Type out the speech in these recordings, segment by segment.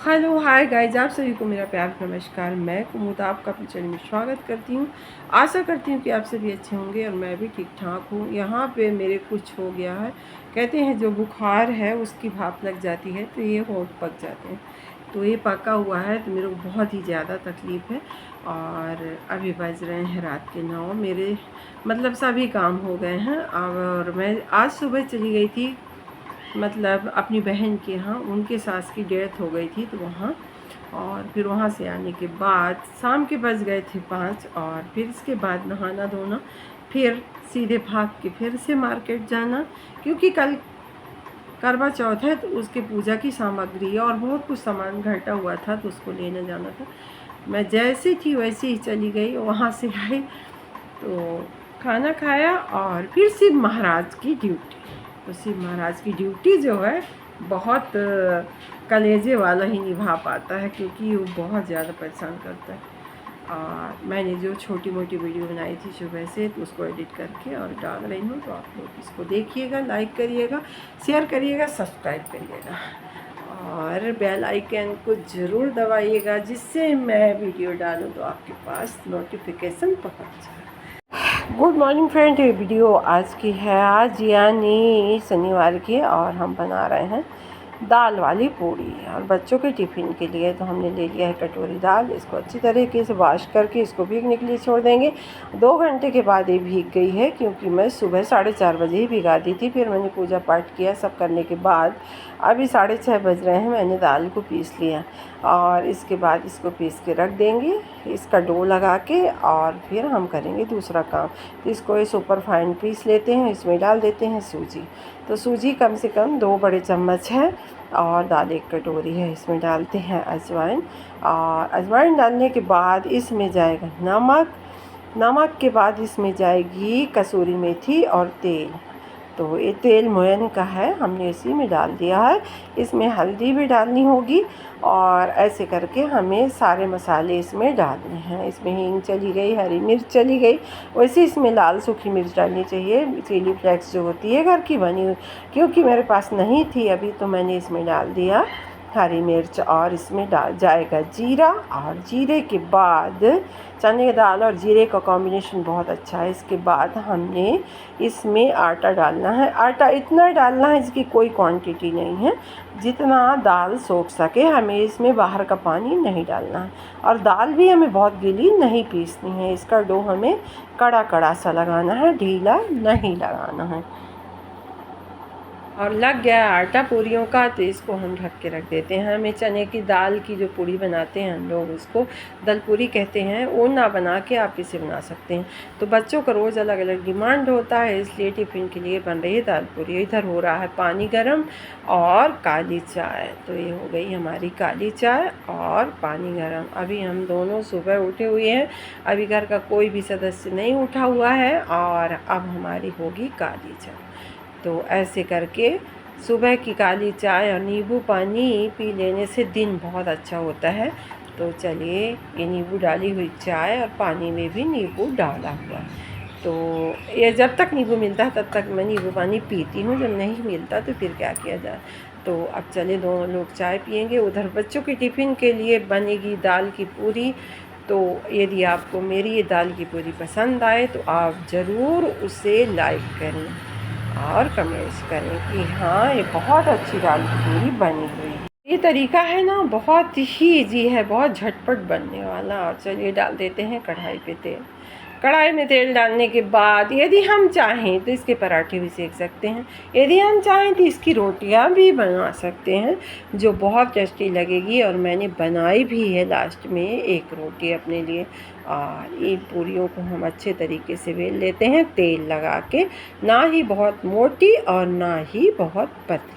Hello hi guys, आप सभी को मेरा प्यार नमस्कार। मैं कुमुद आपका अपने चैनल में स्वागत करती हूँ। आशा करती हूँ कि आप सभी अच्छे होंगे और मैं भी ठीक ठाक हूँ। यहाँ पे मेरे कुछ हो गया है, कहते हैं जो बुखार है उसकी भाप लग जाती है तो ये होंठ पक जाते हैं। तो ये पका हुआ है तो मेरे को बहुत ही ज़्यादा तकलीफ़ है। और अभी बज रहे हैं रात के 9। मेरे मतलब सभी काम हो गए हैं और मैं आज सुबह चली गई थी, मतलब अपनी बहन के यहाँ। उनके सास की डेथ हो गई थी तो वहाँ, और फिर वहाँ से आने के बाद शाम के बज गए थे 5। और फिर इसके बाद नहाना धोना, फिर सीधे भाग के फिर से मार्केट जाना, क्योंकि कल करवा चौथ है तो उसके पूजा की सामग्री और बहुत कुछ सामान घटा हुआ था तो उसको लेने जाना था। मैं जैसी थी वैसे ही चली गई। वहाँ से आई तो खाना खाया और फिर शिव महाराज की ड्यूटी। तो शिव महाराज की ड्यूटी जो है बहुत कलेजे वाला ही निभा पाता है, क्योंकि वो बहुत ज़्यादा परेशान करता है। और मैंने जो छोटी मोटी वीडियो बनाई थी सुबह से तो उसको एडिट करके और डाल रही हूँ, तो आप लोग इसको देखिएगा, लाइक करिएगा, शेयर करिएगा, सब्सक्राइब करिएगा और बेल आइकन को ज़रूर दबाइएगा, जिससे मैं वीडियो डालूँ तो आपके पास नोटिफिकेशन पहुँच जाए। गुड मॉर्निंग फ्रेंड, ये वीडियो आज की है, आज यानी शनिवार की, और हम बना रहे हैं दाल वाली पूड़ी और बच्चों के टिफ़िन के लिए। तो हमने ले लिया है कटोरी दाल। इसको अच्छी तरीके से वॉश करके इसको भीगने के लिए छोड़ देंगे। 2 घंटे के बाद ये भीग गई है, क्योंकि मैं सुबह 4:30 बजे ही भिगा दी थी। फिर मैंने पूजा पाठ किया, सब करने के बाद अभी 6:30 बज रहे हैं। मैंने दाल को पीस लिया और इसके बाद इसको पीस के रख देंगे, इसका डो लगा के, और फिर हम करेंगे दूसरा काम। तो इसको सुपर फाइन पीस लेते हैं। इसमें डाल देते हैं सूजी। तो सूजी कम से कम 2 बड़े चम्मच है और दाल 1 कटोरी है। इसमें डालते हैं अजवाइन, और अजवाइन डालने के बाद इसमें जाएगा नमक। नमक के बाद इसमें जाएगी कसूरी मेथी और तेल। तो ये तेल मोयन का है, हमने इसी में डाल दिया है। इसमें हल्दी भी डालनी होगी और ऐसे करके हमें सारे मसाले इसमें डालने हैं। इसमें हींग चली गई, हरी मिर्च चली गई, वैसे इसमें लाल सूखी मिर्च डालनी चाहिए, चिली फ्लेक्स जो होती है घर की बनी हुई, क्योंकि मेरे पास नहीं थी अभी, तो मैंने इसमें डाल दिया हरी मिर्च। और इसमें डाल जाएगा जीरा, और जीरे के बाद चने की दाल और जीरे का कॉम्बिनेशन बहुत अच्छा है। इसके बाद हमने इसमें आटा डालना है। आटा इतना डालना है, इसकी कोई क्वांटिटी नहीं है, जितना दाल सोख सके। हमें इसमें बाहर का पानी नहीं डालना है, और दाल भी हमें बहुत गीली नहीं पीसनी है। इसका डो हमें कड़ा कड़ा सा लगाना है, ढीला नहीं लगाना है। और लग गया आटा पूरियों का, तो इसको हम ढक के रख देते हैं। हमें चने की दाल की जो पूड़ी बनाते हैं हम लोग, उसको दल पूरी कहते हैं। वो ना बना के आप इसे बना सकते हैं। तो बच्चों का रोज़ अलग अलग डिमांड होता है, इसलिए टिफ़िन के लिए बन रही है दाल पूरी। इधर हो रहा है पानी गर्म और काली चाय। तो ये हो गई हमारी काली चाय और पानी गर्म। अभी हम दोनों सुबह उठे हुए हैं, अभी घर का कोई भी सदस्य नहीं उठा हुआ है, और अब हमारी होगी काली चाय। तो ऐसे करके सुबह की काली चाय और नींबू पानी पी लेने से दिन बहुत अच्छा होता है। तो चलिए, ये नींबू डाली हुई चाय और पानी में भी नींबू डाला हुआ, तो ये जब तक नींबू मिलता है तब तक मैं नींबू पानी पीती हूँ, जब नहीं मिलता तो फिर क्या किया जाए। तो अब चले, दोनों लोग चाय पियेंगे। उधर बच्चों के टिफ़िन के लिए बनेगी दाल की पूरी। तो यदि आपको मेरी ये दाल की पूरी पसंद आए तो आप ज़रूर उसे लाइक करें और कमेंट्स करें कि हाँ, ये बहुत अच्छी दाल की पूरी बनी हुई है। ये तरीका है ना, बहुत ही ईजी है, बहुत झटपट बनने वाला। और चलिए डाल देते हैं कढ़ाई पे तेल। कढ़ाई में तेल डालने के बाद यदि हम चाहें तो इसके पराठे भी सेक सकते हैं, यदि हम चाहें तो इसकी रोटियां भी बना सकते हैं, जो बहुत टेस्टी लगेगी। और मैंने बनाई भी है लास्ट में एक रोटी अपने लिए। और ये पूरियों को हम अच्छे तरीके से बेल लेते हैं, तेल लगा के, ना ही बहुत मोटी और ना ही बहुत पतली।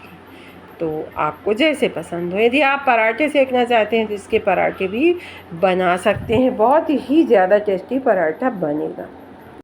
तो आपको जैसे पसंद हो, यदि आप पराठे सेकना चाहते हैं तो इसके पराठे भी बना सकते हैं, बहुत ही ज़्यादा टेस्टी पराठा बनेगा।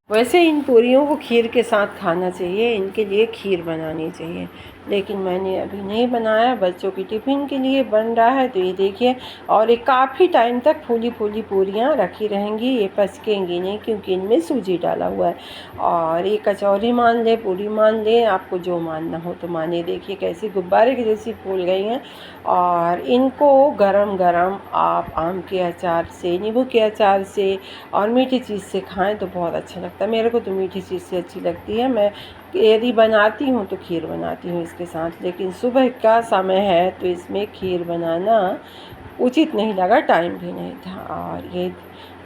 वैसे इन पूरियों को खीर के साथ खाना चाहिए, इनके लिए खीर बनानी चाहिए। लेकिन मैंने अभी नहीं बनाया, बच्चों की टिफ़िन के लिए बन रहा है। तो ये देखिए, और ये काफ़ी टाइम तक फूली फूली पूरियाँ रखी रहेंगी, ये पचकेंगी नहीं क्योंकि इनमें सूजी डाला हुआ है। और ये कचौरी मान ले, पूरी मान ले, आपको जो मानना हो तो मानिए। देखिए कैसी गुब्बारे की जैसी फूल गई हैं। और इनको गरम गरम आप आम के अचार से, नींबू के अचार से और मीठी चीज़ से खाएं तो बहुत अच्छा लगता है। मेरे को तो मीठी चीज़ से अच्छी लगती है। मैं यदि बनाती हूँ तो खीर बनाती हूँ इसके साथ, लेकिन सुबह का समय है तो इसमें खीर बनाना उचित नहीं लगा, टाइम भी नहीं था। और ये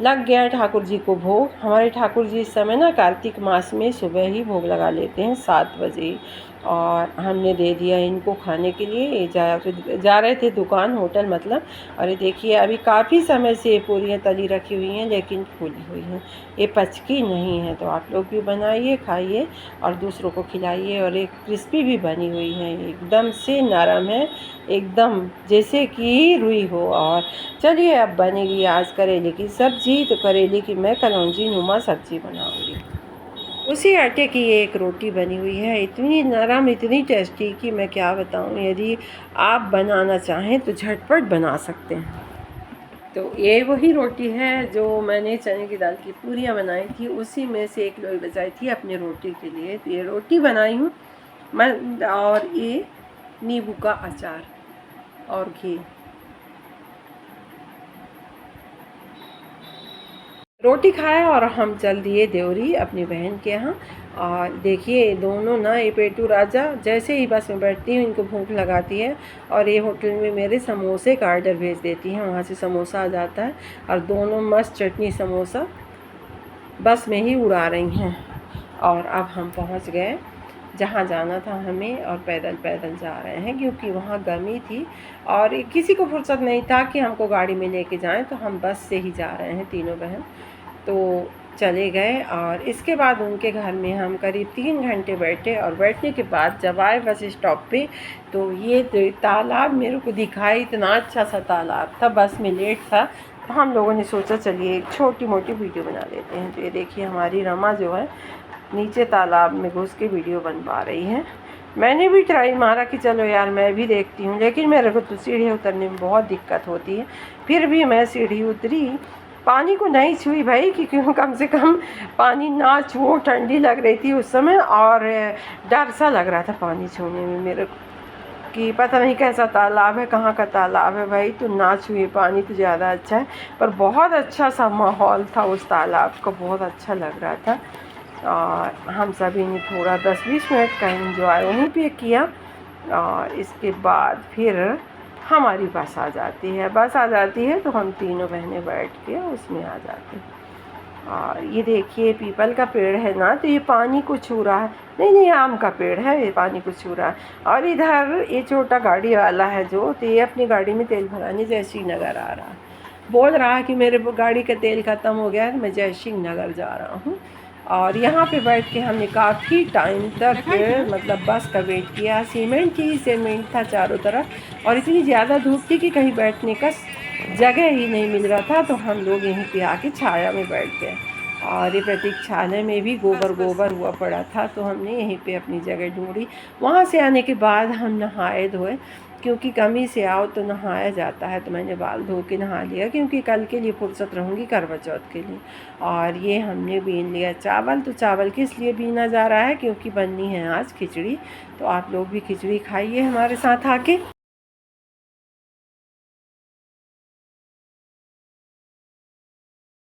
लग गया ठाकुर जी को भोग। हमारे ठाकुर जी इस समय ना कार्तिक मास में सुबह ही भोग लगा लेते हैं 7 बजे। और हमने दे दिया इनको खाने के लिए। ये जा रहे थे दुकान, होटल मतलब। और ये देखिए अभी काफ़ी समय से ये पूरियाँ तली रखी हुई हैं लेकिन फूली हुई हैं, ये पचकी नहीं है। तो आप लोग भी बनाइए, खाइए और दूसरों को खिलाइए। और एक क्रिस्पी भी बनी हुई है, एकदम से नरम है, एकदम जैसे कि रुई हो। और चलिए अब बनेगी आज करेले की सब्ज़ी। तो करेले की मैं कलौंजी नुमा सब्ज़ी बनाऊँगी। उसी आटे की ये एक रोटी बनी हुई है, इतनी नरम, इतनी टेस्टी कि मैं क्या बताऊँ। यदि आप बनाना चाहें तो झटपट बना सकते हैं। तो ये वही रोटी है जो मैंने चने की दाल की पूरियाँ बनाई थी, उसी में से एक लोई बचाई थी अपने रोटी के लिए। तो ये रोटी बनाई हूँ मैं, और ये नींबू का अचार और घी। रोटी खाया और हम चल दिए देवरी अपनी बहन के यहाँ। और देखिए दोनों ना, ये पेटू राजा जैसे ही बस में बैठती हूँ इनको भूख लगाती है और ये होटल में मेरे समोसे का आर्डर भेज देती हैं, वहाँ से समोसा आ जाता है। और दोनों मस्त चटनी समोसा बस में ही उड़ा रही हैं। और अब हम पहुँच गए जहाँ जाना था हमें, और पैदल पैदल जा रहे हैं क्योंकि वहाँ गर्मी थी और किसी को फुर्सत नहीं था कि हमको गाड़ी में लेके जाएं। तो हम बस से ही जा रहे हैं तीनों बहन। तो चले गए और इसके बाद उनके घर में हम करीब 3 घंटे बैठे। और बैठने के बाद जब आए बस स्टॉप पे तो ये तालाब मेरे को दिखाई, इतना अच्छा सा तालाब था। बस में लेट था तो हम लोगों ने सोचा चलिए एक छोटी मोटी वीडियो बना लेते हैं। तो ये देखिए हमारी रमा जो है नीचे तालाब में घुस के वीडियो बनवा रही है। मैंने भी ट्राई मारा कि चलो यार मैं भी देखती हूँ, लेकिन मेरे को तो सीढ़ी उतरने में बहुत दिक्कत होती है। फिर भी मैं सीढ़ी उतरी, पानी को नहीं छुई भाई, क्योंकि कम से कम पानी ना छुओ, ठंडी लग रही थी उस समय और डर सा लग रहा था पानी छूने में मेरे को कि पता नहीं कैसा तालाब है, कहाँ का तालाब है। भाई तो ना छुए पानी तो ज़्यादा अच्छा है। पर बहुत अच्छा सा माहौल था उस तालाब का, बहुत अच्छा लग रहा था। और हम सभी ने थोड़ा 10-20 मिनट का एंजॉय वहीं पे किया। और इसके बाद फिर हमारी बस आ जाती है। बस आ जाती है तो हम तीनों बहनें बैठ के उसमें आ जाते हैं। और ये देखिए पीपल का पेड़ है ना, तो ये पानी को छू रहा है। नहीं नहीं, आम का पेड़ है, ये पानी को छू रहा है। और इधर ये छोटा गाड़ी वाला है जो, तो ये अपनी गाड़ी में तेल भराने जय श्री नगर आ रहा है। बोल रहा है कि मेरे गाड़ी का तेल ख़त्म हो गया है, मैं जय श्री नगर जा रहा हूँ। और यहाँ पे बैठ के हमने काफ़ी टाइम तक मतलब बस का वेट किया। सीमेंट ही सीमेंट था चारों तरफ और इतनी ज़्यादा धूप थी कि कहीं बैठने का जगह ही नहीं मिल रहा था। तो हम लोग यहीं पे आके छाया में बैठ गए। और ये प्रतीक्षालय में भी गोबर गोबर हुआ पड़ा था, तो हमने यहीं पे अपनी जगह ढूंढी। वहाँ से आने के बाद हम नहाए धोए, क्योंकि कमी से आओ तो नहाया जाता है। तो मैंने बाल धो के नहा लिया क्योंकि कल के लिए फुर्सत रहूँगी करवा चौथ के लिए। और ये हमने बीन लिया चावल। तो चावल किस लिए बीना जा रहा है, क्योंकि बननी है आज खिचड़ी। तो आप लोग भी खिचड़ी खाइए हमारे साथ आके।